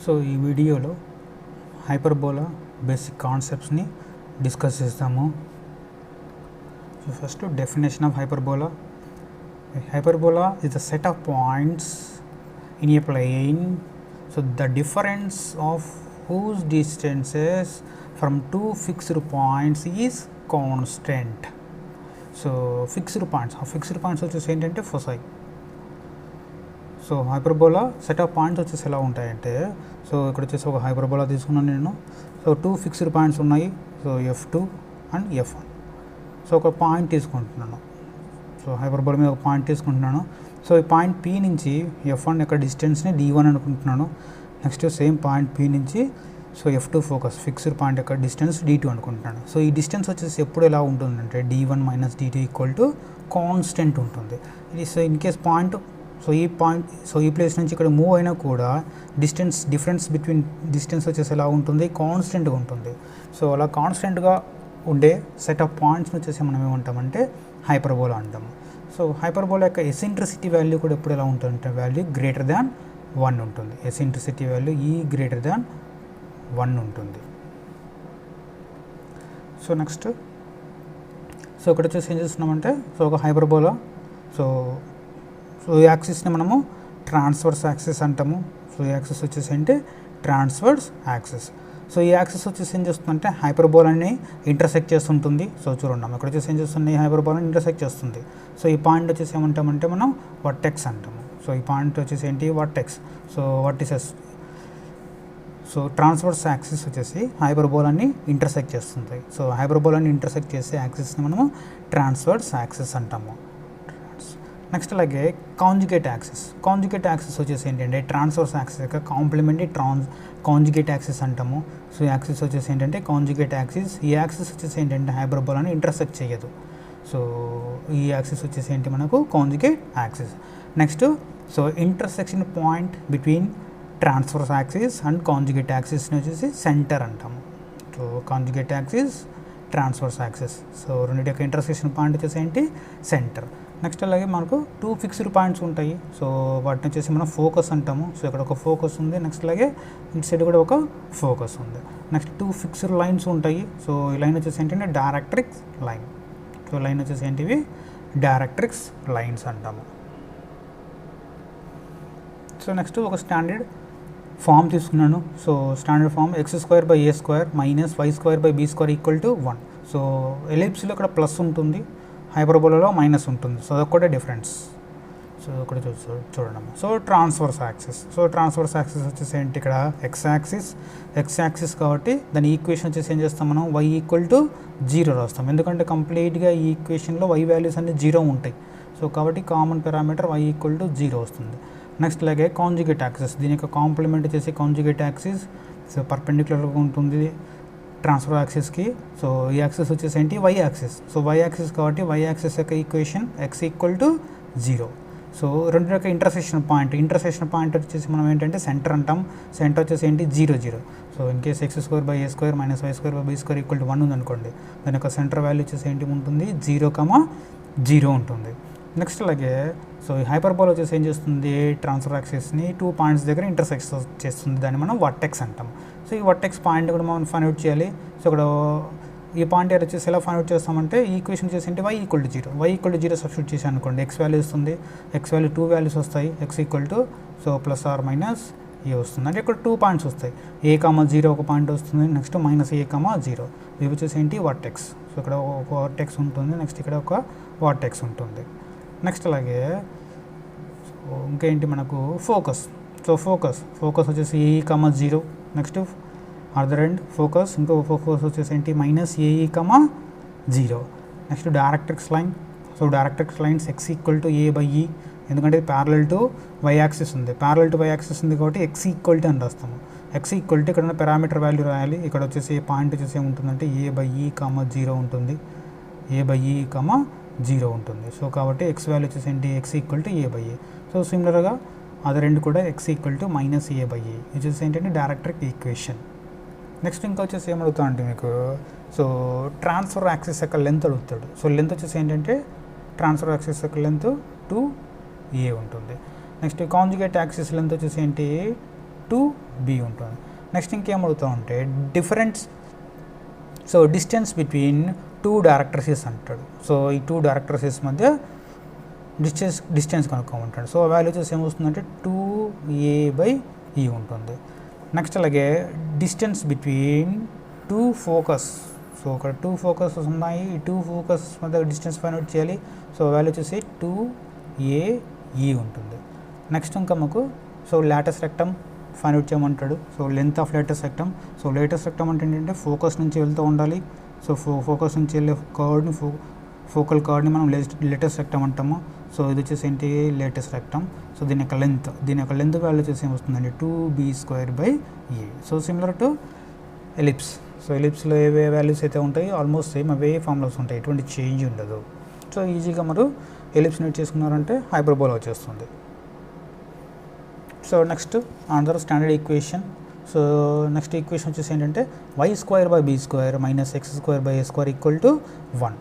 So ఈ వీడియోలో hyperbola basic కాన్సెప్ట్స్ని discuss చేస్తాము. So first definition of hyperbola. Hyperbola is a set of points in a plane, so the difference of whose distances from two fixed points is constant. So fixed points వచ్చేసి ఏంటంటే foci. So hyperbola set of points వచ్చేసి ఎలా ఉంటాయంటే, so ఇక్కడ వచ్చేసి ఒక hyperbola తీసుకున్నాను నేను. సో టూ ఫిక్స్డ్ పాయింట్స్ ఉన్నాయి, so F2 and F1. So ఒక పాయింట్ తీసుకుంటున్నాను, సో హైపర్బోలా మీద ఒక పాయింట్ తీసుకుంటున్నాను. సో ఈ పాయింట్ P నుంచి F1 యొక్క డిస్టెన్స్ని D1 అనుకుంటున్నాను. నెక్స్ట్ సేమ్ పాయింట్ P నుంచి so F2 focus fixed point యొక్క డిస్టెన్స్ D2 అనుకుంటున్నాను. సో ఈ డిస్టెన్స్ వచ్చేసి ఎప్పుడు ఎలా ఉంటుందంటే D1 minus D2 equal to constant ఉంటుంది. ఇది so in case point so ఈ ప్లేస్ నుంచి ఇక్కడ మూవ్ అయినా కూడా డిఫరెన్స్ బిట్వీన్ డిస్టెన్స్ వచ్చేసి ఎలా ఉంటుంది, కాన్స్టెంట్గా ఉంటుంది. సో అలా కాన్స్టెంట్గా ఉండే సెట్ ఆఫ్ పాయింట్స్ని వచ్చేసి మనం ఏమంటామంటే హైపర్బోలా అంటాము. సో హైపర్బోలా యొక్క ఎసెంట్రిసిటీ వాల్యూ కూడా ఎప్పుడు ఎలా ఉంటుందంటే వాల్యూ గ్రేటర్ దాన్ 1 ఉంటుంది. ఎసెంట్రిసిటీ వాల్యూ గ్రేటర్ దాన్ 1 ఉంటుంది. సో నెక్స్ట్ సో ఇక్కడ వచ్చేసి ఏం చేస్తున్నామంటే, సో ఒక హైపర్బోలా సో యాక్సిస్ని మనము ట్రాన్స్వర్స్ యాక్సిస్ అంటాము. సో ఈ యాక్సిస్ వచ్చేసి అంటే ట్రాన్స్వర్స్ యాక్సిస్. సో ఈ యాక్సిస్ వచ్చేసి ఏం చేస్తుందంటే హైపర్బోలాని ఇంటర్సెక్ట్ చేస్తుంటుంది. సో చూడండి ఇక్కడ వచ్చేసి ఏం చేస్తుంది, హైపర్బోలాని ఇంటర్సెక్ట్ చేస్తుంది. సో ఈ పాయింట్ వచ్చేసి ఏమంటామంటే మనం వర్టెక్స్ అంటాము. సో ఈ పాయింట్ వచ్చేసి ఏంటి, vertex. So vertices. So transverse axis వచ్చేసి హైపర్బోలాని ఇంటర్సెక్ట్ చేస్తుంది. సో హైపర్బోలాని ఇంటర్సెక్ట్ చేసే యాక్సిస్ని మనము ట్రాన్స్వర్స్ యాక్సిస్ అంటాము. నెక్స్ట్ అలాగే కాంజుగేట్ యాక్సిస్ వచ్చేసి ఏంటంటే ట్రాన్స్వర్స్ యాక్సిస్ యొక్క కాంప్లిమెంటరీ కాంజుగేట్ యాక్సిస్ అంటాము. సో ఈ యాక్సిస్ వచ్చేసి ఏంటంటే కాంజుగేట్ యాక్సిస్. ఈ యాక్సిస్ వచ్చేసి ఏంటంటే హైపర్బోలాని ఇంటర్సెక్ట్ చేయదు. సో ఈ యాక్సిస్ వచ్చేసి ఏంటి మనకు conjugate axis. Next so intersection point between transverse axis and conjugate యాక్సిస్ని వచ్చేసి సెంటర్ అంటాము. So conjugate axis, transverse axis. So రెండింటి యొక్క ఇంటర్సెక్షన్ పాయింట్ వచ్చేసి ఏంటి, సెంటర్. నెక్స్ట్ అలాగే మనకు టూ ఫిక్స్డ్ పాయింట్స్ ఉంటాయి. సో వాటిని వచ్చేసి మనం ఫోకస్ అంటాము. సో ఇక్కడ ఒక ఫోకస్ ఉంది, నెక్స్ట్ అలాగే ఇటు సైడ్ కూడా ఒక ఫోకస్ ఉంది. నెక్స్ట్ టూ ఫిక్స్డ్ లైన్స్ ఉంటాయి. సో ఈ లైన్ వచ్చేసి ఏంటంటే డైరెక్ట్రిక్స్ లైన్. సో లైన్ వచ్చేసి ఏంటివి, డైరెక్ట్రిక్స్ లైన్స్ అంటాము. సో నెక్స్ట్ ఒక స్టాండర్డ్ ఫామ్ తీసుకున్నాను. So standard form x² minus y² equal to 1. So ఎలిప్స్లో ఇక్కడ ప్లస్ ఉంటుంది, హైపర్బోలాలో మైనస్ ఉంటుంది. సో అదొక్కటే డిఫరెన్స్. సో ఇక్కడ చూడండి. సో ట్రాన్స్వర్స్ యాక్సిస్ వచ్చేసి ఏంటి, ఇక్కడ ఎక్స్ యాక్సిస్ కాబట్టి దాని ఈక్వేషన్ వచ్చేసి ఏం చేస్తాం మనం, y ఈక్వల్ టు 0 రాస్తాం. ఎందుకంటే కంప్లీట్గా ఈ ఈక్వేషన్లో y వాల్యూస్ అన్ని 0 ఉంటాయి. సో కాబట్టి common parameter y equal to 0 వస్తుంది. నెక్స్ట్ అలాగే కాంజుగేట్ యాక్సిస్, దీని యొక్క కాంప్లిమెంట్ వచ్చేసి కాంజుగేట్ యాక్సిస్. సో పర్పెండిక్యులర్గా ఉంటుంది ట్రాన్స్ఫర్ యాక్సిస్కి. సో ఈ యాక్సిస్ వచ్చేసి ఏంటి, Y axis. So Y axis కాబట్టి వై యాక్సిస్ యొక్క equation x equal to 0. So రెండు యొక్క ఇంటర్సెక్షన్ పాయింట్ వచ్చేసి మనం ఏంటంటే సెంటర్ అంటాం. సెంటర్ వచ్చేసి ఏంటి, 0 0. So in case x² minus y² equal to 1 ఉంది అనుకోండి, దాని యొక్క సెంటర్ వాల్యూ వచ్చేసి ఏంటి ఉంటుంది, 0 ఉంటుంది. నెక్స్ట్ అలాగే సో ఈ హైపర్బోలా వచ్చేసి ఏం చేస్తుంది, ట్రాన్స్ఫర్ యాక్సిస్ని 2 పాయింట్స్ దగ్గర ఇంటర్సెక్ట్ చేస్తుంది. దాన్ని మనం వర్టెక్స్ అంటాం. సో ఈ వర్టెక్స్ పాయింట్ కూడా మనం ఫైండ్ అవుట్ చేయాలి. సో ఇక్కడ ఈ పాయింట్ వచ్చేసి ఎలా ఫైండ్ అవుట్ చేస్తామంటే ఈ ఈక్వేషన్ వచ్చేసి ఏంటి, y ఈక్వల్ టు 0 సబ్స్టిట్యూట్ చేసి అనుకోండి, x వాల్యూ వస్తుంది. x వాల్యూ 2 వాల్యూస్ వస్తాయి, x equal to so plus are minus a వస్తుంది. అంటే ఇక్కడ 2 పాయింట్స్ వస్తాయి, a,0 ఒక పాయింట్ వస్తుంది, నెక్స్ట్ -a,0 ఇవి వచ్చేసి ఏంటి, వర్టెక్స్. సో ఇక్కడ ఒక వర్టెక్స్ ఉంటుంది, నెక్స్ట్ ఇక్కడ ఒక వర్టెక్స్ ఉంటుంది. నెక్స్ట్ అలాగే సో ఇంకేంటి మనకు ఫోకస్. సో ఫోకస్ వచ్చేసి a,0, next other end focus, ఇంకో ఫోకస్ వచ్చేసి ఏంటి -ae,0. Next directrix line. So directrix lines x equal to a/e, ఎందుకంటే ప్యారలల్ టు y యాక్సిస్ ఉంది కాబట్టి x ఈక్వల్ టు అని రాస్తాము. x ఈక్వల్ టు ఇక్కడ ఉన్న పారామీటర్ వాల్యూ రాయాలి. ఇక్కడ వచ్చేసి పాయింట్ వచ్చేసి ఏముంటుందంటే a/e,0 ఉంటుంది, a/e,0 ఉంటుంది. సో కాబట్టి x వాల్యూ వచ్చేసి ఏంటి, x equal to a/e. So సిమిలర్గా అదర్ ఎండ్ కూడా x ఈక్వల్ టు -a/e వచ్చేసి ఏంటంటే డైరెక్ట్రిక్ ఈక్వేషన్. నెక్స్ట్ ఇంకా వచ్చేసి ఏమడుగుతా అంటే మీకు, సో ట్రాన్స్ఫర్ యాక్సిస్ యొక్క లెంత్ అడుగుతాడు. సో లెంత్ వచ్చేసి ఏంటంటే ట్రాన్స్ఫర్ యాక్సిస్ యొక్క లెంత్ 2a ఉంటుంది. నెక్స్ట్ కాంజుగేట్ యాక్సిస్ లెంత్ వచ్చేసి ఏంటి, టు బి ఉంటుంది. నెక్స్ట్ ఇంకేం అడుగుతా ఉంటే డిస్టెన్స్ బిట్వీన్ టూ డైరెక్టర్సెస్ అంటాడు. సో ఈ టూ డైరెక్టర్సెస్ మధ్య డిస్టెన్స్ కనుక్కోమంటాడు. సో వాల్యూ వచ్చేసి ఏమొస్తుందంటే 2a/e ఉంటుంది. నెక్స్ట్ అలాగే distance between two focus. So ఇక్కడ టూ ఫోకసెస్ ఉన్నాయి, ఈ టూ ఫోకస్ మధ్య డిస్టెన్స్ ఫైండ్ అవుట్ చేయాలి. సో వాల్యూ వచ్చేసి 2ae ఉంటుంది. నెక్స్ట్ ఇంకా మాకు లాటస్ రెక్టమ్ ఫైండ్ అవుట్ చేయమంటాడు. So length of latus rectum. So latus rectum అంటే ఏంటంటే ఫోకస్ నుంచి వెళ్తూ ఉండాలి. సో ఫోకస్ నుంచి వెళ్ళే కర్డ్ని ఫోకల్ కార్డ్ని మనం లేటెస్ట్ రెక్టమ్ అంటాము. సో ఇది వచ్చేసి ఏంటి లేటెస్ట్ రెక్టమ్. సో దీని యొక్క లెంత్ వాల్యూ వచ్చేసి ఏమొస్తుందండి 2b²/a. So similar to ellipse. So ఎలిప్స్లో ఏవే వాల్యూస్ అయితే ఉంటాయి ఆల్మోస్ట్ సేమ్ అవే ఫార్ములాస్ ఉంటాయి, ఎటువంటి చేంజ్ ఉండదు. సో ఈజీగా మీరు ఎలిప్స్ నోట్ చేసుకున్నారంటే హైపర్బోలా వచ్చేస్తుంది. So next another standard equation. So next equation వచ్చేసి ఏంటంటే y² / b² - x² / a² = 1.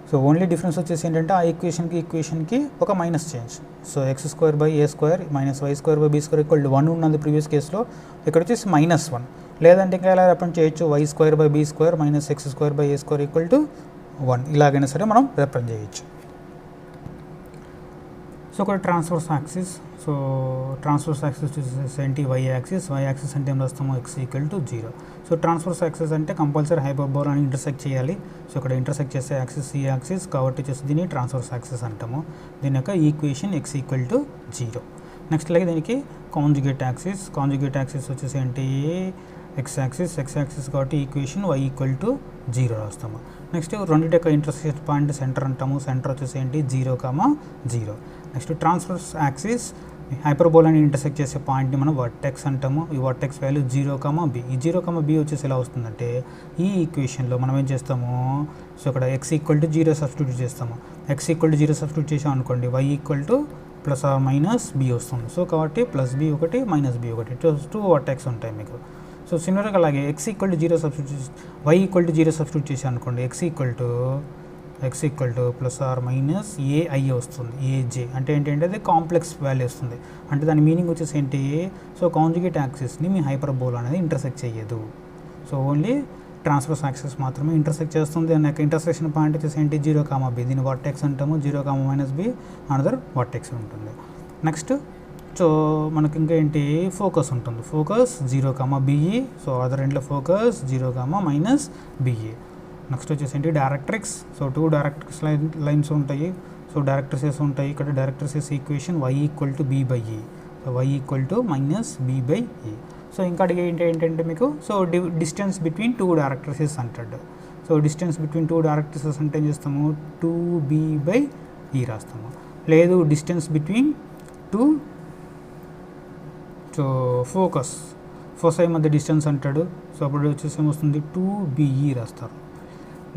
So only difference వచ్చేసి ఏంటంటే ఆ ఈక్వేషన్కి ఒక minus change. So x² / a² - y² / b² = 1 ఉన్నది ప్రీవియస్ కేసులో, ఇక్కడ వచ్చేసి -1. లేదంటే ఇంకా ఎలా రిప్రజెంట్ చేయొచ్చు y² / b² - x² / a² = 1. ఇలాగైనా సరే మనం రిప్రజెంట్ చేయొచ్చు. సో ఇక్కడ transverse axis. So transverse axis వచ్చేసి ఏంటి y యాక్సిస్ అంటే ఏం రాస్తాము x = 0. సో ట్రాన్స్వర్స్ యాక్సిస్ అంటే కంపల్సరీ హైపర్బోలా అని ఇంటర్సెక్ట్ చేయాలి. సో ఇక్కడ ఇంటర్సెక్ట్ చేసే యాక్సిస్ ఈ యాక్సిస్ కాబట్టి వచ్చేసి దీన్ని ట్రాన్స్వర్స్ యాక్సిస్ అంటాము. దీని యొక్క ఈక్వేషన్ x = 0. నెక్స్ట్ అలాగే దీనికి కాంజుగేట్ యాక్సిస్ వచ్చేసి ఏంటి x యాక్సిస్ కాబట్టి ఈక్వేషన్ y = 0 రాస్తాము. నెక్స్ట్ రెండింటి యొక్క ఇంటర్సెక్షన్ పాయింట్ సెంటర్ అంటాము. సెంటర్ వచ్చేసి ఏంటి 0,0. నెక్స్ట్ ట్రాన్స్వర్స్ యాక్సిస్ హైపర్బోలాని ఇంటర్సెక్ట్ చేసే పాయింట్ని మనం వర్టెక్స్ అంటాము. ఈ వర్టెక్స్ వాల్యూ 0,b. ఈ 0,b వచ్చేసి ఎలా వస్తుందంటే ఈ ఈక్వేషన్లో మనం ఏం చేస్తాము, సో ఇక్కడ x = 0 సబ్స్టిట్యూట్ చేస్తాము. x = 0 సబ్స్టిట్యూట్ చేసాం అనుకోండి y = +or -b వస్తుంది. సో కాబట్టి +b ఒకటి -b ఒకటి 2 వర్టెక్స్ ఉంటాయి మీకు. సో సిమిలర్గా అలాగే x = 0 సబ్స్టిట్యూట్ y = 0 సబ్స్టిట్యూట్ చేసాం అనుకోండి x = +or-ai వస్తుంది. aj అంటే ఏంటంటే అది కాంప్లెక్స్ వాల్యూ వస్తుంది. అంటే దాని మీనింగ్ వచ్చేసి ఏంటి, సో కాంజుగేట్ యాక్సిస్ని మీ హైపర్బోలా అనేది ఇంటర్సెక్ట్ చేయదు. సో ఓన్లీ ట్రాన్స్వర్స్ యాక్సిస్ మాత్రమే ఇంటర్సెక్ట్ చేస్తుంది. దాని యొక్క ఇంటర్సెక్షన్ పాయింట్ వచ్చేసి ఏంటి 0,b. దీన్ని వర్టెక్స్ అంటాము. 0,-b అనదర్ వర్టెక్స్ ఉంటుంది. నెక్స్ట్ సో మనకి ఇంకా ఏంటి ఫోకస్ ఉంటుంది. Focus 0,be. సో అదర్ ఎండ్లో ఫోకస్ 0,-be. నెక్స్ట్ వచ్చేసి ఏంటి డైరెక్ట్రిక్స్. సో 2 డైరెక్ట్రిక్స్ లైన్స్ ఉంటాయి. సో డైరెక్ట్రిసెస్ ఉంటాయి. ఇక్కడ directrices equation y = b/e. So y = -b/e. So ఇంకా అడిగే ఏంటంటే మీకు సో డిస్టెన్స్ బిట్వీన్ 2 డైరెక్ట్రిసెస్ అంటాడు. సో డిస్టెన్స్ బిట్వీన్ 2 డైరెక్ట్రిసెస్ అంటే ఏం చేస్తాము 2b/e రాస్తాము. లేదు డిస్టెన్స్ బిట్వీన్ 2 సో ఫోకస్ మధ్య డిస్టెన్స్ అంటాడు. సో అప్పుడు వచ్చేసి ఏమొస్తుంది 2be రాస్తారు.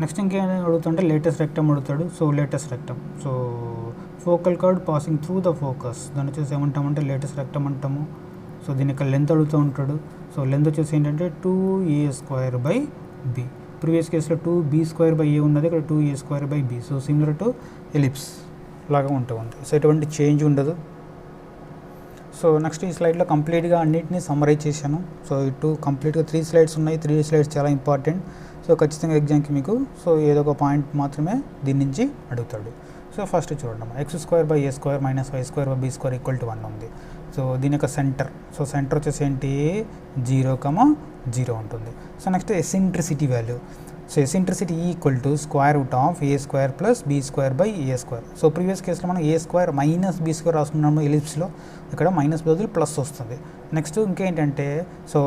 నెక్స్ట్ ఇంకేం అడుగుతుంటే లేటెస్ట్ రెక్టమ్ అడుగుతాడు. So latus rectum so focal card passing through the focus దాన్ని వచ్చేసి ఏమంటామంటే లేటెస్ట్ రెక్టమ్ అంటాము. సో దీని యొక్క లెంత్ అడుగుతూ ఉంటాడు. సో లెంత్ వచ్చేసి ఏంటంటే 2a²/b. ప్రీవియస్ కేసులో 2b²/a ఉన్నది, ఇక్కడ 2a²/b. So similar to ellipse లాగా ఉంటుంది. సో ఎటువంటి చేంజ్ ఉండదు. సో నెక్స్ట్ ఈ స్లైడ్లో కంప్లీట్గా అన్నింటినీ సమ్మరైజ్ చేశాను. సో ఇటు కంప్లీట్గా 3 స్లైడ్స్ ఉన్నాయి. 3 స్లైడ్స్ చాలా ఇంపార్టెంట్. సో ఖచ్చితంగా ఎగ్జామ్కి మీకు సో ఏదో ఒక పాయింట్ మాత్రమే దీని నుంచి అడుగుతాడు. సో ఫస్ట్ చూడండి x² / a² - y² / b² = 1 ఉంది. సో దీని యొక్క సెంటర్ వచ్చేసి ఏంటి 0,0 ఉంటుంది. So next eccentricity value. So eccentricity = √a² + b² / a². So previous కేసులో మనం a² - b² రాసుకున్నాము ఎలిప్స్లో, ఇక్కడ మైనస్ బదులు ప్లస్ వస్తుంది. నెక్స్ట్ ఇంకేంటంటే so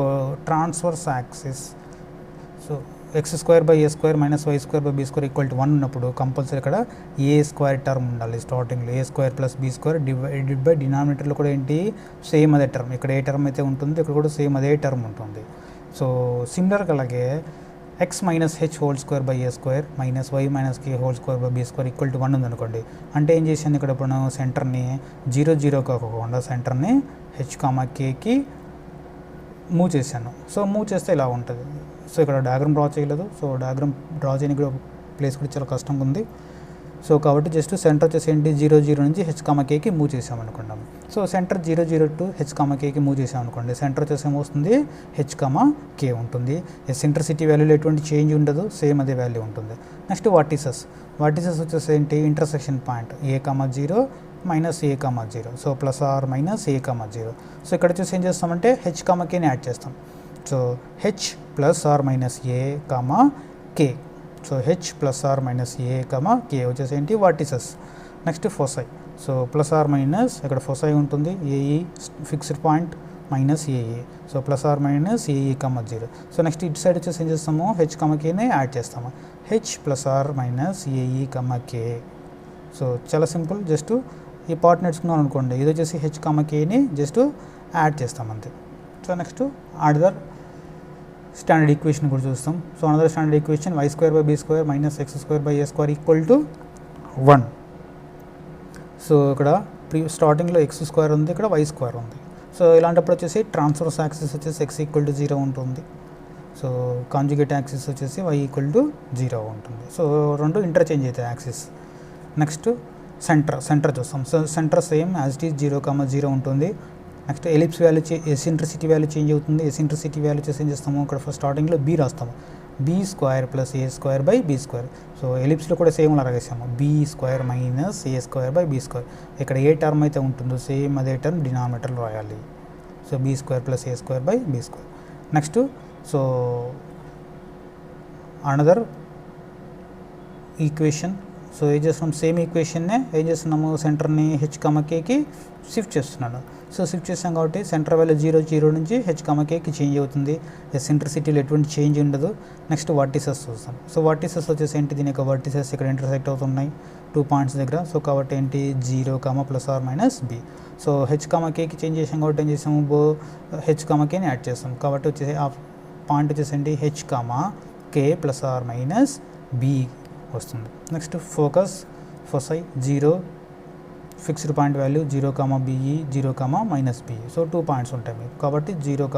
transverse axis. So x² / a² - y² / b² = 1 ఉన్నప్పుడు కంపల్సరీ ఇక్కడ a² టర్మ్ ఉండాలి. స్టార్టింగ్లో a² + b² డివైడెడ్ బై డినామినేటర్లో కూడా ఏంటి సేమ్ అదే టర్మ్. ఇక్కడ ఏ టర్మ్ అయితే ఉంటుందో ఇక్కడ కూడా సేమ్ అదే టర్మ్ ఉంటుంది. సో సిమిలర్గా అలాగే x - h² / a² - y - k² / b² = 1 ఉందనుకోండి. అంటే ఏం చేశాను ఇక్కడ ఇప్పుడు సెంటర్ని 0,0 కాకుండా సెంటర్ని h,k మూవ్ చేశాను. సో మూవ్ చేస్తే ఇలా ఉంటుంది. సో ఇక్కడ డయాగ్రామ్ డ్రా చేయలేదు. సో డయాగ్రామ్ డ్రా చేయడానికి కూడా ప్లేస్ కూడా చాలా కష్టంగా ఉంది. సో కాబట్టి జస్ట్ సెంటర్ వచ్చేసి ఏంటి 0 0 నుంచి హెచ్ కామా కేకి మూవ్ చేసామనుకున్నాం. So centre 0 0 to H comma కేకి మూవ్ చేసామనుకోండి, సెంటర్ వచ్చేసి ఏమొస్తుంది హెచ్ కామా కే ఉంటుంది. సెంట్రిసిటీ వాల్యూలో ఎటువంటి చేంజ్ ఉండదు, సేమ్ అదే వాల్యూ ఉంటుంది. నెక్స్ట్ వాటిసెస్ వచ్చేసి ఏంటి intersection point a comma 0 minus a comma 0, so plus are minus a comma 0. So ఇక్కడ వచ్చేసి ఏం చేస్తామంటే హెచ్ కామా కేని యాడ్ చేస్తాం. So h plus are minus a comma K, so h plus are minus a comma k వచ్చేసి ఏంటి vertices. Next foci, so plus are minus ఇక్కడ foci ఉంటుంది, a e fixed point minus a e, so plus are minus AE comma 0. So next ఇటు side వచ్చేసి ఏం చేస్తాము H comma కేనే add చేస్తాము, H plus are minus AE comma K. So చాలా simple, just ఈ పార్ట్ నేర్చుకున్నాం అనుకోండి, ఇది వచ్చేసి హెచ్ కామా కేని జస్ట్ యాడ్ చేస్తాం అంతే. So next other standard equation కూడా చూస్తాం. So another standard equation y² - b² - x² equal to 1. So ఇక్కడ స్టార్టింగ్లో x² ఉంది, ఇక్కడ y² ఉంది. సో ఇలాంటప్పుడు వచ్చేసి ట్రాన్స్వర్స్ యాక్సిస్ వచ్చేసి x = 0 ఉంటుంది. సో కాంజుగేట్ యాక్సిస్ వచ్చేసి y = 0 ఉంటుంది. సో రెండు ఇంటర్చేంజ్ అవుతాయి యాక్సిస్. నెక్స్ట్ సెంటర్ చూస్తాం. So centre same as it is 0, 0 ఉంటుంది. Next ellipse value eccentricity value change అవుతుంది. ఎసెంట్రిసిటీ వాల్యూ చేసి ఏం చేస్తాము, ఇక్కడ ఫస్ట్ స్టార్టింగ్లో b రాస్తాము, b² + a² / b². సో ఎలిప్స్లో కూడా సేమ్ అలా రాసాము, b² - a² / b². ఇక్కడ ఏ టర్మ్ అయితే ఉంటుందో సేమ్ అదే టర్మ్ డినామినేటర్లో రాయాలి. So b² + a² / b². Next so another equation. So ఏం చేస్తున్నాం, సేమ్ ఈక్వేషన్నే ఏం చేస్తున్నాము, సెంటర్ని హెచ్ కామా కేకి షిఫ్ట్ చేస్తున్నాను. సో షిఫ్ట్ చేస్తాం కాబట్టి సెంటర్ వాల్యూ 0 0 నుంచి హెచ్ కామా కేకి చేంజ్ అవుతుంది. ఎసెంట్రిసిటీలో ఎటువంటి చేంజ్ ఉండదు. నెక్స్ట్ వర్టిసెస్ చూస్తాం. సో వర్టిసెస్ వచ్చేసి ఏంటి, దీని యొక్క వర్టిసెస్ ఇక్కడ ఇంటర్సెక్ట్ అవుతున్నాయి 2 పాయింట్స్ దగ్గర. సో కాబట్టి ఏంటి 0, ± b. సో హెచ్ కామా కేకి చేంజ్ చేసాం కాబట్టి ఏం చేసాము, హెచ్ కామా కేని యాడ్ చేస్తాం. కాబట్టి వచ్చేసి ఆ పాయింట్ వచ్చేసి ఏంటి హెచ్ కామా కే ± b వస్తుంది. Next foci 0 fixed point value 0, be 0, -be. So 2 points ఉంటాయి మీకు, కాబట్టి 0, ±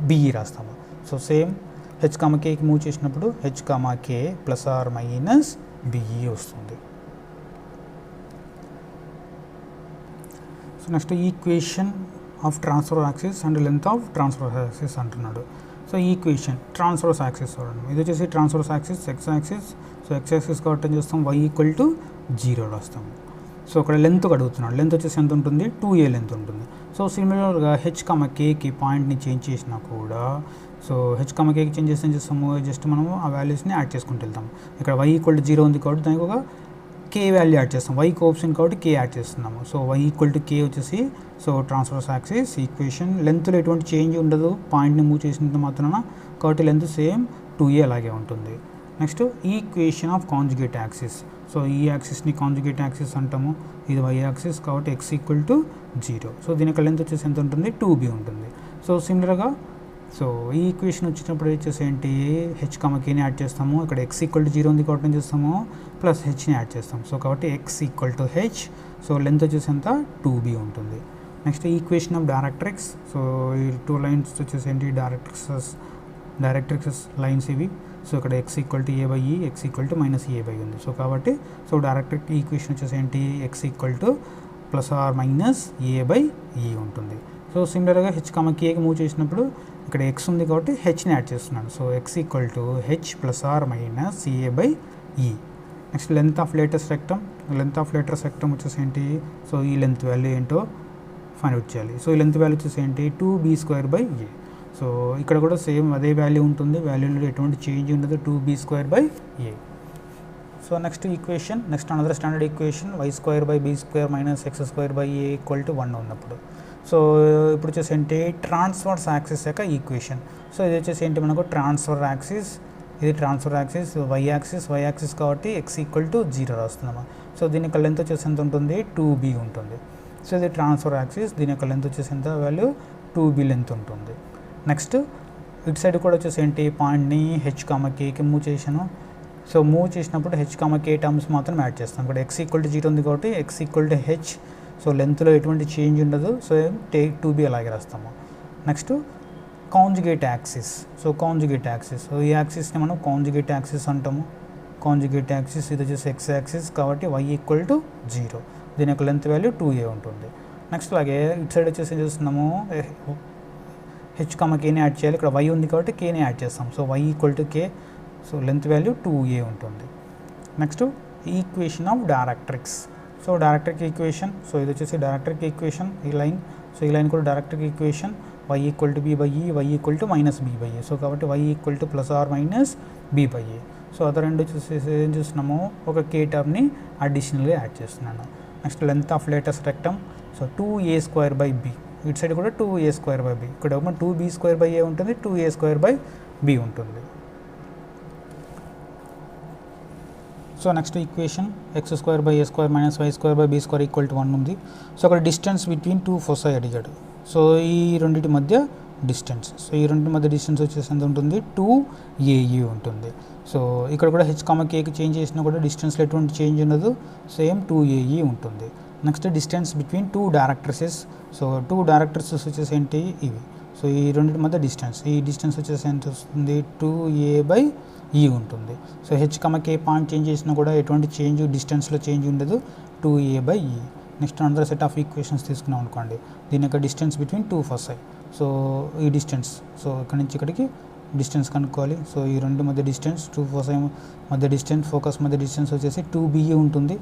be రాస్తాము. సో సేమ్ హెచ్ కామా కేకి మూవ్ చేసినప్పుడు హెచ్ కామా కే ± be వస్తుంది. So next equation of transverse axis and length of transverse axis అంటున్నాడు. So equation transverse axis చూడండి, ఇది వచ్చేసి transverse axis x axis. So x axis కాబట్టి ఏం చేస్తాం, y = 0 రాస్తాము. సో ఇక్కడ లెంత్ అడుగుతున్నాడు, లెంత్ వచ్చేసి ఎంత ఉంటుంది, 2a లెంత్ ఉంటుంది. సో సిమిలర్గా హెచ్ కామా కేకి పాయింట్ని చేంజ్ చేసినా కూడా, సో హెచ్ కామా కేకి చేంజ్ చేస్తే ఏం చేస్తాము, జస్ట్ మనము ఆ వాల్యూస్ని యాడ్ చేసుకుంటూ వెళ్తాము. ఇక్కడ y = 0 ఉంది కాబట్టి దానికి ఒక k వాల్యూ యాడ్ చేస్తాం, y కోఎఫిషియంట్ కాబట్టి k యాడ్ చేస్తున్నాము. సో y = k వచ్చేసి సో ట్రాన్స్ఫర్స్ యాక్సిస్ ఈక్వేషన్. లెంత్లో ఎటువంటి చేంజ్ ఉండదు పాయింట్ని మూవ్ చేసినంత మాత్రాన, కాబట్టి లెంత్ సేమ్ 2a అలాగే ఉంటుంది. Next equation of conjugate axis. So ఈ యాక్సిస్ని కాంజుగేట్ యాక్సిస్ అంటాము, ఇది y యాక్సిస్ కాబట్టి x = 0. సో దీని యొక్క లెంత్ వచ్చేసి ఎంత ఉంటుంది, 2b ఉంటుంది. సో సిమిలర్గా సో ఈ ఈక్వేషన్ వచ్చినప్పుడు వచ్చేసి ఏంటి, హెచ్ కామా కేని యాడ్ చేస్తాము. ఇక్కడ x = 0 ఉంది కాబట్టి ఏం చేస్తాము, ప్లస్ హెచ్ని యాడ్ చేస్తాం. సో కాబట్టి x = h. సో లెంత్ వచ్చేసి ఎంత 2b ఉంటుంది. Next equation of directrix. So ఈ 2 లైన్స్ వచ్చేసి ఏంటి, డైరెక్ట్రిక్స్ లైన్స్ ఇవి. సో ఇక్కడ x = a/e, x = -a/e ఉంది. సో కాబట్టి సో డైరెక్ట్రిక్ ఈక్వేషన్ వచ్చేసి ఏంటి, x = +or-a/e ఉంటుంది. సో సిమిలర్గా హెచ్ కామా కేకి మూవ్ చేసినప్పుడు ఇక్కడ x ఉంది కాబట్టి హెచ్ని యాడ్ చేస్తున్నాను. So x = h +or-a/e. Next length of latus rectum వచ్చేసి ఏంటి, సో ఈ లెంత్ వాల్యూ ఏంటో ఫైండ్ అవుట్ చేయాలి. సో ఈ లెంత్ వాల్యూ వచ్చేసి ఏంటి, 2b²/a. సో ఇక్కడ కూడా సేమ్ అదే వాల్యూ ఉంటుంది, వాల్యూలో ఎటువంటి చేంజ్ ఉండదు, 2b²/a. So next equation, next another standard equation y² / b² - x²/a = 1 ఉన్నప్పుడు. సో ఇప్పుడు వచ్చేసి ఏంటి, ట్రాన్స్ఫర్స్ యాక్సిస్ యొక్క ఈక్వేషన్. సో ఇది వచ్చేసి ఏంటి, మనకు ట్రాన్స్ఫర్ యాక్సిస్, ఇది ట్రాన్స్ఫర్ యాక్సిస్, y యాక్సిస్ కాబట్టి x = 0 రాస్తున్నాము. సో దీని యొక్క లెంత్ వచ్చేసి ఎంత ఉంటుంది, 2b ఉంటుంది. సో ఇది ట్రాన్స్ఫర్ యాక్సిస్, దీని యొక్క లెంత్ వచ్చేసి ఎంత వాల్యూ 2b లెంత్ ఉంటుంది. నెక్స్ట్ ఇటు సైడ్ కూడా వచ్చేసి ఏంటి, పాయింట్ని హెచ్ కామా కేకి మూవ్ చేశాను. సో మూవ్ చేసినప్పుడు హెచ్ కామా కే టర్మ్స్ మాత్రం యాడ్ చేస్తాం. ఇక్కడ x = 0 ఉంది కాబట్టి x = h. సో లెంత్లో ఎటువంటి చేంజ్ ఉండదు, సో 2b అలాగే రాస్తాము. Next conjugate axis. సో ఈ యాక్సిస్ని మనం కాంజుగేట్ యాక్సిస్ అంటాము. కాంజుగేట్ యాక్సిస్, ఇది వచ్చేసి ఎక్స్ యాక్సిస్ కాబట్టి y ఈక్వల్ టు 0. దీని యొక్క లెంత్ వాల్యూ 2a ఉంటుంది. నెక్స్ట్ అలాగే ఇటు సైడ్ వచ్చేసి ఏం చేస్తున్నాము, హెచ్ కమ కేని యాడ్ చేయాలి. ఇక్కడ y ఉంది కాబట్టి కేని యాడ్ చేస్తాం. So y equal to k, so length value 2a ఉంటుంది. Next equation of directrix. So directrix equation, so ఇది వచ్చేసి డైరెక్ట్రిక్ ఈక్వేషన్, ఈ లైన్. సో ఈ లైన్ కూడా directrix equation, y equal to b by e, y equal to minus b by e. So కాబట్టి y equal to plus are minus b by e. So అదే రెండు చూసేసి ఏం చూస్తున్నాము, ఒక కే టర్మ్ని అడిషనల్గా యాడ్ చేస్తున్నాను. Next length of latus rectum, so 2a² by b. ఇటు సైడ్ కూడా 2a² బై b. ఇక్కడ 2b² బై a ఉంటుంది, 2a² బై b ఉంటుంది. So next equation x² by a² minus y² by b² equal to 1 ఉంది. So అక్కడ distance between 2 ఫోసై అడిగాడు. So ఈ రెండింటి మధ్య డిస్టెన్స్, సో ఈ రెండింటి మధ్య డిస్టెన్స్ వచ్చేసి ఎంత ఉంటుంది, 2ae ఉంటుంది. సో ఇక్కడ కూడా హెచ్ కామ కేకి చేంజ్ చేసినా కూడా డిస్టెన్స్లో ఎటువంటి చేంజ్ ఉండదు, సేమ్ 2ae ఉంటుంది. Next distance between 2 directrices. So 2 directrices వచ్చేసి ఏంటి, ఇవి. సో ఈ రెండింటి మధ్య డిస్టెన్స్, ఈ డిస్టెన్స్ వచ్చేసి ఎంత వస్తుంది, 2a బై e ఉంటుంది. So H comma K point change చేసినా కూడా ఎటువంటి చేంజ్ డిస్టెన్స్లో చేంజ్ ఉండదు, 2a by e. Next another set of equations తీసుకున్నాం అనుకోండి, దీని యొక్క డిస్టెన్స్ బిట్వీన్ 2 ఫోసై. సో ఈ డిస్టెన్స్, సో ఇక్కడ నుంచి ఇక్కడికి డిస్టెన్స్ కనుక్కోవాలి. సో ఈ రెండు మధ్య డిస్టెన్స్, 2 ఫోసై మధ్య డిస్టెన్స్, ఫోకస్ మధ్య డిస్టెన్స్ వచ్చేసి 2be ఉంటుంది.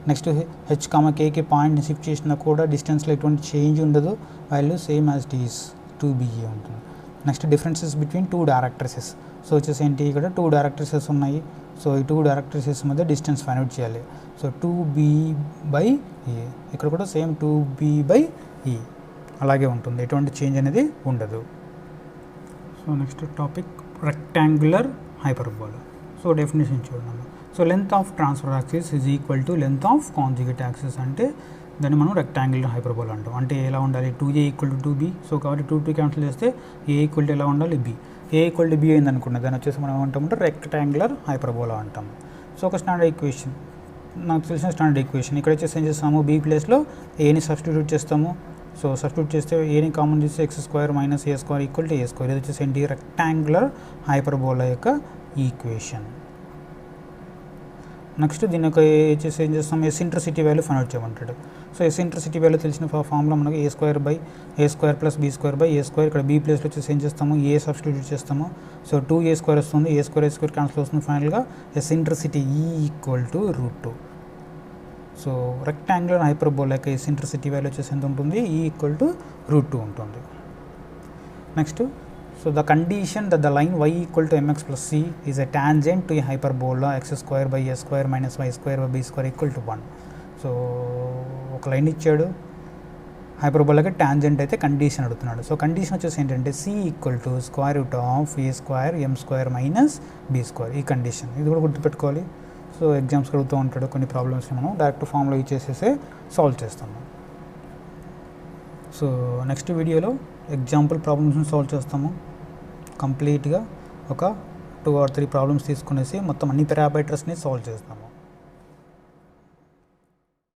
నెక్స్ట్ హెచ్ కామ కేకి పాయింట్ని షిఫ్ట్ చేసినా కూడా డిస్టెన్స్లో ఎటువంటి చేంజ్ ఉండదు, value same as it is 2be ఉంటుంది. Next differences between 2 directrices. So వచ్చేసి ఏంటి, ఇక్కడ 2 డైరెక్ట్రిసెస్ ఉన్నాయి. సో ఈ 2 డైరెక్ట్రిసెస్ మధ్య డిస్టెన్స్ ఫైండ్ అవుట్ చేయాలి. సో 2b బై e, ఇక్కడ కూడా సేమ్ 2b బై e అలాగే ఉంటుంది, ఎటువంటి చేంజ్ అనేది ఉండదు. So next topic rectangular hyperbola. So definition చూడండి. So length of transverse axis is equal to length of conjugate axis, అంటే దాన్ని మనం రెక్టాంగులర్ హైపర్బోలా అంటాం. అంటే ఎలా ఉండాలి, 2a equal to 2b. So కాబట్టి 2 క్యాన్సిల్ చేస్తే a ఈక్వల్ టు ఎలా ఉండాలి, b. a equal to b అయింది అనుకున్నది, దాన్ని వచ్చేసి మనం ఏమంటామంటే రెక్టాంగులర్ హైపర్బోలా అంటాం. సో ఒక స్టాండర్డ్ ఈక్వేషన్, నాకు తెలిసిన స్టాండర్డ్ ఈక్వేషన్. ఇక్కడ వచ్చేసి ఏం చేస్తాము, b ప్లేస్లో ఏని సబ్స్టిట్యూట్ చేస్తాము. సో సబ్స్టిట్యూట్ చేస్తే ఏని కామన్ చేస్తే x² minus a² equal to a². ఇది వచ్చేసి ఏంటి, రెక్టాంగులర్ హైపర్బోలా యొక్క ఈక్వేషన్. నెక్స్ట్ దీని యొక్క వచ్చేసి ఏం చేస్తాం, ఎసెంట్రిసిటీ వాల్యూ ఫైండ్ అవుట్ చేయమంటాడు. సో ఎసెంట్రిసిటీ వాల్యూ తెలిసిన ఫార్ములా మనకి a² by a² plus b² by a². ఇక్కడ b ప్లేస్లో వచ్చేసి ఏం చేస్తాము, a సబ్స్టిట్యూట్ చేస్తాము. సో 2a² వస్తుంది, a² క్యాన్సిల్ వస్తుంది. ఫైనల్గా eccentricity e equal to √2. So rectangular hyperbola యొక్క ఎసెంట్రిసిటీ వాల్యూ వచ్చేసి ఎంత ఉంటుంది, e ఈక్వల్ టు √2 ఉంటుంది. Next, so the condition that the line y equal to mx plus c is a tangent to a hyperbola x² by a² minus y² by b² equal to 1. So ఒక line ఇచ్చాడు, హైపర్బోలాకి tangent అయితే condition అడుగుతున్నాడు. So condition వచ్చేసి ఏంటంటే c equal to √a² m² minus b². ఈ condition, ఇది కూడా గుర్తుపెట్టుకోవాలి. సో ఎగ్జామ్స్ అడుగుతూ ఉంటాడు, కొన్ని ప్రాబ్లమ్స్ని మనం డైరెక్ట్ ఫామ్లో యూజ్ చేసేసి సాల్వ్ చేస్తాము. సో నెక్స్ట్ వీడియోలో ఎగ్జాంపుల్ ప్రాబ్లమ్స్ని సాల్వ్ చేస్తాము. కంప్లీట్గా ఒక 2 or 3 ప్రాబ్లమ్స్ తీసుకునేసి మొత్తం అన్ని పారామీటర్స్ని సాల్వ్ చేస్తాము.